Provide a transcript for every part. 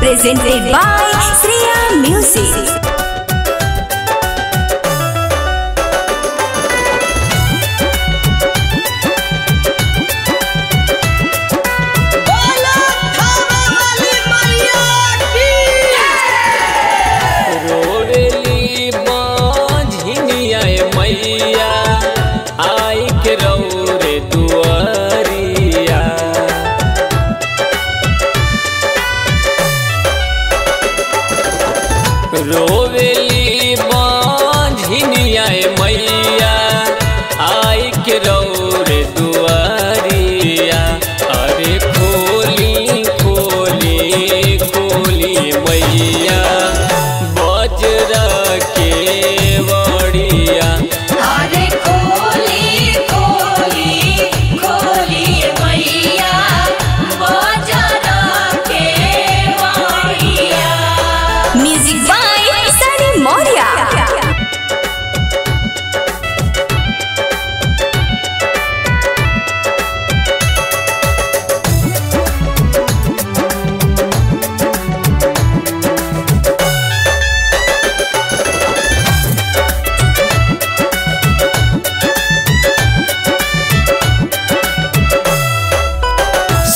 presented by Shreya Music. रोवेली बांझिनिया मैया आई के रौरे दुआरिया। अरे खोली खोली खोली मैया बजरा के बड़िया। अरे खोली खोली खोली मैया बजरा के बड़िया। Music by Sunny Moria.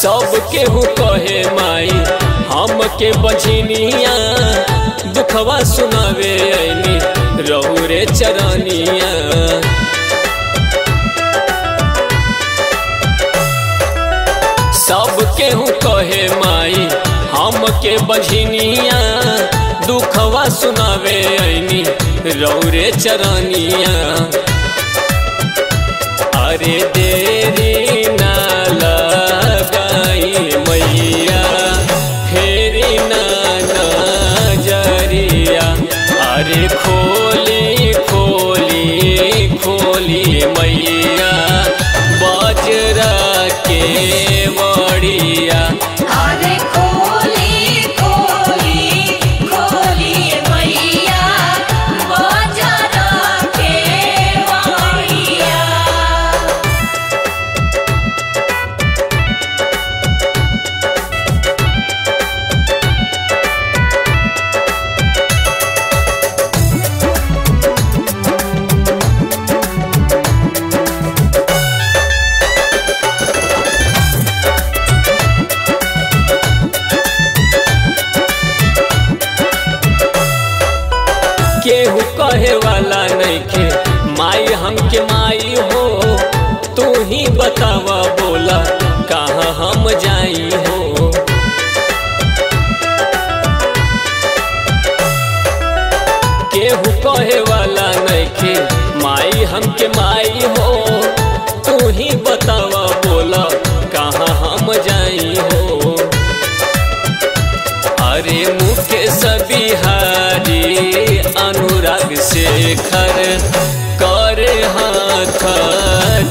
सबके हु कहे माई हमके बझनिया दुखवा सुनावे ऐनी रहुरे चरनिया। सबके हु कहे माई हमके बझनिया दुखवा सुनावे ऐनी रहुरे चरनिया। अरे देरी ना लगाई मैया फेरी ना नजरिया। अरे खोली खोली खोली मैया बजरा के बड़िया। अरे खोली खोली खोली मैया बजरा के बड़िया। केहू कहे वाला नइखे माई हमके माई हो। तू ही बतावा बोला कहाँ हम जाई हो। केहू कहे वाला नइखे माई हमके माई हो। तू ही बतावा बोला कहाँ हम जाई हो। अरे मुकेश बिहारी अनुराग शेखर करे हाथ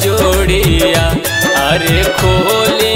जोड़िया। अरे खोले